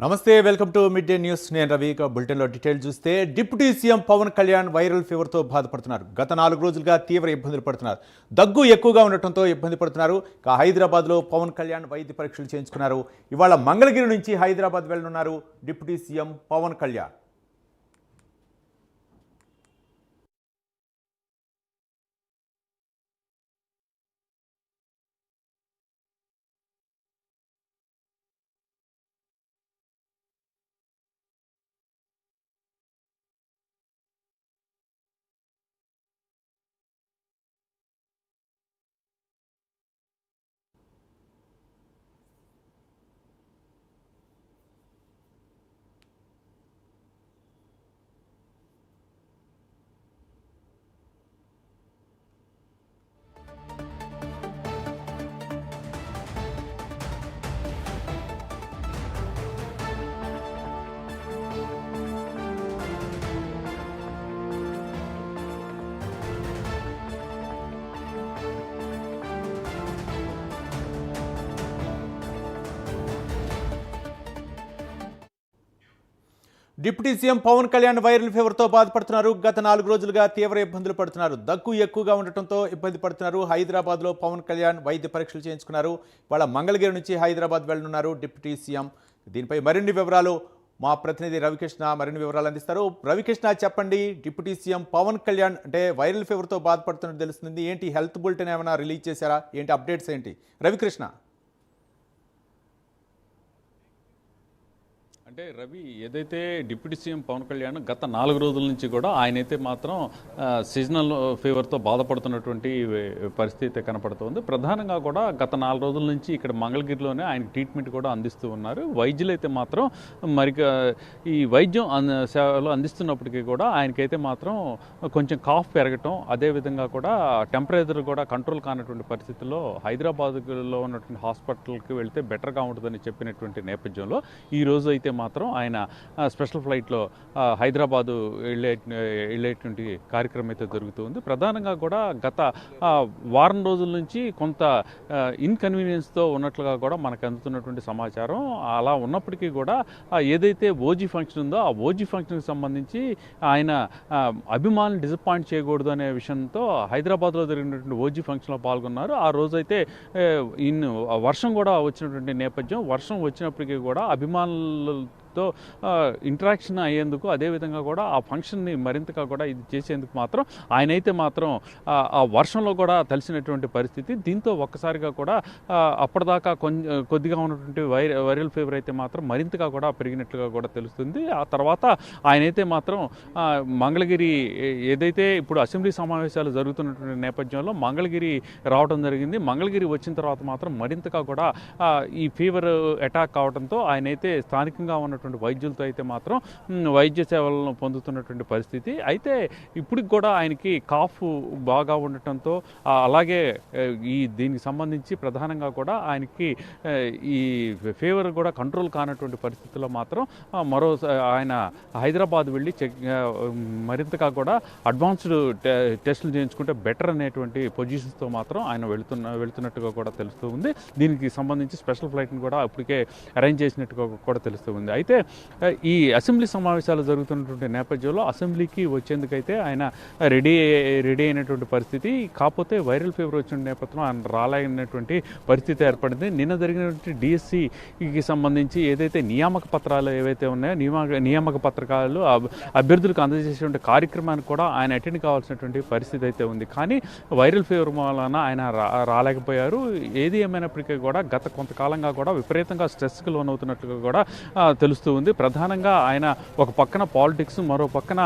నమస్తే, welcome to mid day news. నేను రవి. బులెటిన్లో డీటెయిల్ చూస్తే deputy CM Pawan Kalyan viral ఫీవర్తో బాధపడుతున్నారు. గత 4 రోజులుగా తీవ్ర ఇబ్బందులు పడుతున్నారు. దగ్గు ఎక్కువగా ఉండటంతో ఇబ్బంది పడుతున్నారు. హైదరాబాద్లో పవన్ కళ్యాణ్ వైద్య పరీక్షలు చేయించుకున్నారు. ఇవాళ మంగళగిరి నుంచి హైదరాబాద్ వెళ్లనున్నారు deputy CM Pawan Kalyan. Deputy CM Pawan Kalyan viral ఫీవర్తో బాధపడుతున్నారు. గత 4 రోజులుగా తీవ్ర ఇబ్బందులు పడుతున్నారు. దగ్గు ఎక్కువగా ఉండటంతో ఇబ్బంది పడుతున్నారు. హైదరాబాద్లో పవన్ కళ్యాణ్ వైద్య పరీక్షలు చేయించుకున్నారు. వాళ్ళ మంగళగిరి నుంచి హైదరాబాద్ వెళ్లనున్నారు డిప్యూటీ సీఎం. దీనిపై మరిన్ని వివరాలు మా ప్రతినిధి రవికృష్ణ మరిన్ని వివరాలు అందిస్తారు. రవికృష్ణ, చెప్పండి, డిప్యూటీ సీఎం పవన్ కళ్యాణ్ అంటే వైరల్ ఫీవర్తో బాధపడుతున్నట్టు తెలుస్తుంది. ఏంటి హెల్త్ బులెటిన్ ఏమైనా రిలీజ్ చేశారా? ఏంటి అప్డేట్స్ ఏంటి రవికృష్ణ? అంటే రవి, ఏదైతే డిప్యూటీ సీఎం పవన్ కళ్యాణ్ గత 4 రోజుల నుంచి కూడా ఆయనైతే మాత్రం సీజనల్ ఫీవర్తో బాధపడుతున్నటువంటి పరిస్థితి కనపడుతుంది. ప్రధానంగా కూడా గత 4 రోజుల నుంచి ఇక్కడ మంగళగిరిలోనే ఆయన ట్రీట్మెంట్ కూడా అందిస్తూ ఉన్నారు. వైద్యులు అయితే మాత్రం మరి ఈ వైద్యం సేవలు అందిస్తున్నప్పటికీ కూడా ఆయనకైతే మాత్రం కొంచెం కాఫ్ పెరగటం, అదేవిధంగా కూడా టెంపరేచర్ కూడా కంట్రోల్ కానటువంటి పరిస్థితుల్లో హైదరాబాద్లో ఉన్నటువంటి హాస్పిటల్కి వెళ్తే బెటర్గా ఉంటుందని చెప్పినటువంటి నేపథ్యంలో ఈ రోజు అయితే మాత్రం ఆయన స్పెషల్ ఫ్లైట్లో హైదరాబాదు వెళ్ళేటువంటి కార్యక్రమం అయితే జరుగుతుంది. ప్రధానంగా కూడా గత వారం రోజుల నుంచి కొంత ఇన్కన్వీనియన్స్తో ఉన్నట్లుగా కూడా మనకు అందుతున్నటువంటి సమాచారం. అలా ఉన్నప్పటికీ కూడా ఏదైతే ఓజీ ఫంక్షన్ ఉందో ఆ ఓజీ ఫంక్షన్కి సంబంధించి ఆయన అభిమానులు డిసప్పాయింట్ చేయకూడదు అనే విషయంతో హైదరాబాద్లో జరిగినటువంటి ఓజీ ఫంక్షన్లో పాల్గొన్నారు. ఆ రోజైతే వర్షం కూడా వచ్చినటువంటి నేపథ్యం. వర్షం వచ్చినప్పటికీ కూడా అభిమానులు ఇంటరాక్షన్ అయ్యేందుకు, అదేవిధంగా కూడా ఆ ఫంక్షన్ని మరింతగా కూడా ఇది చేసేందుకు మాత్రం ఆయనైతే మాత్రం ఆ వర్షంలో కూడా తలిసినటువంటి పరిస్థితి. దీంతో ఒక్కసారిగా కూడా అప్పటిదాకా కొద్దిగా ఉన్నటువంటి వైరల్ ఫీవర్ అయితే మాత్రం మరింతగా కూడా పెరిగినట్లుగా కూడా తెలుస్తుంది. ఆ తర్వాత ఆయనైతే మాత్రం మంగళగిరి, ఏదైతే ఇప్పుడు అసెంబ్లీ సమావేశాలు జరుగుతున్నటువంటి నేపథ్యంలో మంగళగిరి రావడం జరిగింది. మంగళగిరి వచ్చిన తర్వాత మాత్రం మరింతగా కూడా ఈ ఫీవర్ అటాక్ కావడంతో ఆయనైతే స్థానికంగా ఉన్నటువంటి వైద్యులతో అయితే మాత్రం వైద్య సేవలను పొందుతున్నటువంటి పరిస్థితి. అయితే ఇప్పటికి కూడా ఆయనకి కాఫ్ బాగా ఉండటంతో, అలాగే దీనికి సంబంధించి ప్రధానంగా కూడా ఆయనకి ఈ ఫీవర్ కూడా కంట్రోల్ కానటువంటి పరిస్థితుల్లో మాత్రం ఆయన హైదరాబాద్ వెళ్ళి మరింతగా కూడా అడ్వాన్స్డ్ టెస్టులు చేయించుకుంటే బెటర్ అనేటువంటి పొజిషన్స్తో మాత్రం ఆయన వెళుతున్నట్టుగా కూడా తెలుస్తూ ఉంది. దీనికి సంబంధించి స్పెషల్ ఫ్లైట్ని కూడా ఇప్పటికే అరేంజ్ చేసినట్టుగా కూడా తెలుస్తూ ఉంది. అయితే ఈ అసెంబ్లీ సమావేశాలు జరుగుతున్నటువంటి నేపథ్యంలో అసెంబ్లీకి వచ్చేందుకైతే ఆయన రెడీ అయినటువంటి పరిస్థితి. కాకపోతే వైరల్ ఫీవర్ వచ్చిన నేపథ్యంలో ఆయన రాలేనటువంటి పరిస్థితి ఏర్పడింది. నిన్న జరిగినటువంటి డిఎస్సికి సంబంధించి ఏదైతే నియామక పత్రాలు ఏవైతే ఉన్నాయో, నియామక పత్రాలు అభ్యర్థులకు అందజేసేటువంటి కార్యక్రమానికి కూడా ఆయన అటెండ్ కావాల్సినటువంటి పరిస్థితి అయితే ఉంది. కానీ వైరల్ ఫీవర్ వలన ఆయన రాలేకపోయారు. ఏది ఏమైనప్పటికీ కూడా గత కొంతకాలంగా కూడా విపరీతంగా స్ట్రెస్కి లోనవుతున్నట్లుగా కూడా తెలుస్తూ ఉంది. ప్రధానంగా ఆయన ఒక పక్కన పాలిటిక్స్, మరో పక్కన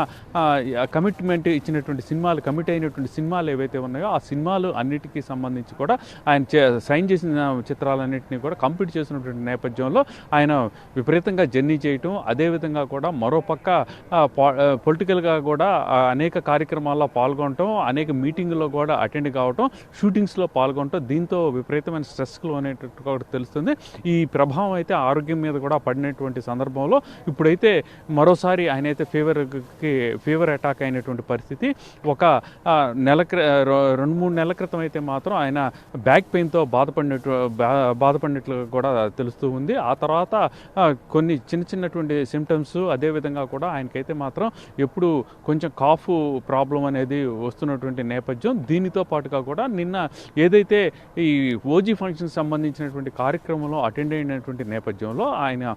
కమిట్మెంట్ ఇచ్చినటువంటి సినిమాలు, కమిట్ అయినటువంటి సినిమాలు ఏవైతే ఉన్నాయో ఆ సినిమాలు అన్నిటికీ సంబంధించి కూడా ఆయన సైన్ చేసిన చిత్రాలన్నింటినీ కూడా కంప్లీట్ చేసినటువంటి నేపథ్యంలో ఆయన విపరీతంగా జర్నీ చేయటం, అదేవిధంగా కూడా మరో పక్క పొలిటికల్గా కూడా అనేక కార్యక్రమాల్లో పాల్గొనటం, అనేక మీటింగుల్లో కూడా అటెండ్ కావటం, షూటింగ్స్లో పాల్గొనటం, దీంతో విపరీతమైన స్ట్రెస్లో అనేటట్టు కూడా తెలుస్తుంది. ఈ ప్రభావం అయితే ఆరోగ్యం మీద కూడా పడినటువంటి సందర్భం సందర్భంలో ఇప్పుడైతే మరోసారి ఆయన అయితే ఫీవర్ అటాక్ అయినటువంటి పరిస్థితి. ఒక రెండు మూడు నెలల క్రితం అయితే మాత్రం ఆయన బ్యాక్ పెయిన్తో బాధపడినట్లు కూడా తెలుస్తూ ఉంది. ఆ తర్వాత కొన్ని చిన్నటువంటి సిమ్టమ్స్, అదేవిధంగా కూడా ఆయనకైతే మాత్రం ఎప్పుడు కొంచెం కాఫ్ ప్రాబ్లం అనేది వస్తున్నటువంటి నేపథ్యం. దీనితో పాటుగా కూడా నిన్న ఏదైతే ఈ ఓజీ ఫంక్షన్ సంబంధించినటువంటి కార్యక్రమంలో అటెండ్ అయినటువంటి నేపథ్యంలో ఆయన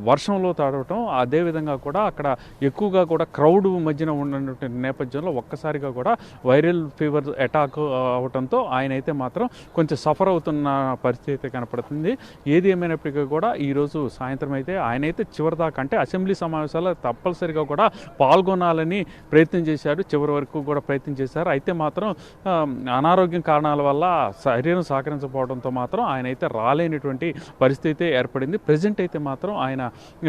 వర్షంలో తడవటం, అదేవిధంగా కూడా అక్కడ ఎక్కువగా కూడా క్రౌడ్ మధ్యన ఉన్నటువంటి నేపథ్యంలో ఒక్కసారిగా కూడా వైరల్ ఫీవర్ అటాక్ అవడంతో ఆయన అయితే మాత్రం కొంచెం సఫర్ అవుతున్న పరిస్థితి కనపడుతుంది. ఏది ఏమైనప్పటికీ కూడా ఈరోజు సాయంత్రం అయితే ఆయన అయితే చివరిదాకా, అంటే అసెంబ్లీ సమావేశాల్లో తప్పనిసరిగా కూడా పాల్గొనాలని ప్రయత్నం చేశారు, చివరి వరకు కూడా ప్రయత్నం చేశారు. అయితే మాత్రం అనారోగ్యం కారణాల వల్ల శరీరం సహకరించకపోవడంతో మాత్రం ఆయన అయితే రాలేనటువంటి పరిస్థితి ఏర్పడింది. ప్రజెంట్ అయితే మాత్రం ఆయన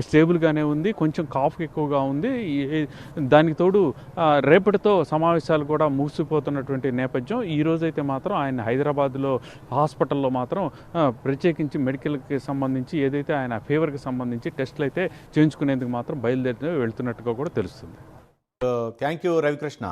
స్టేబుల్గానే ఉంది, కొంచెం కాఫ్ ఎక్కువగా ఉంది. దానికి తోడు రేపటితో సమావేశాలు కూడా ముగిసిపోతున్నటువంటి నేపథ్యం. ఈ రోజైతే మాత్రం ఆయన హైదరాబాద్లో హాస్పిటల్లో మాత్రం ప్రత్యేకించి మెడికల్కి సంబంధించి ఏదైతే ఆయన ఫీవర్కి సంబంధించి టెస్టులు అయితే చేయించుకునేందుకు మాత్రం బయలుదేరి వెళ్తున్నట్టుగా కూడా తెలుస్తుంది. Thank you Ravikrishna.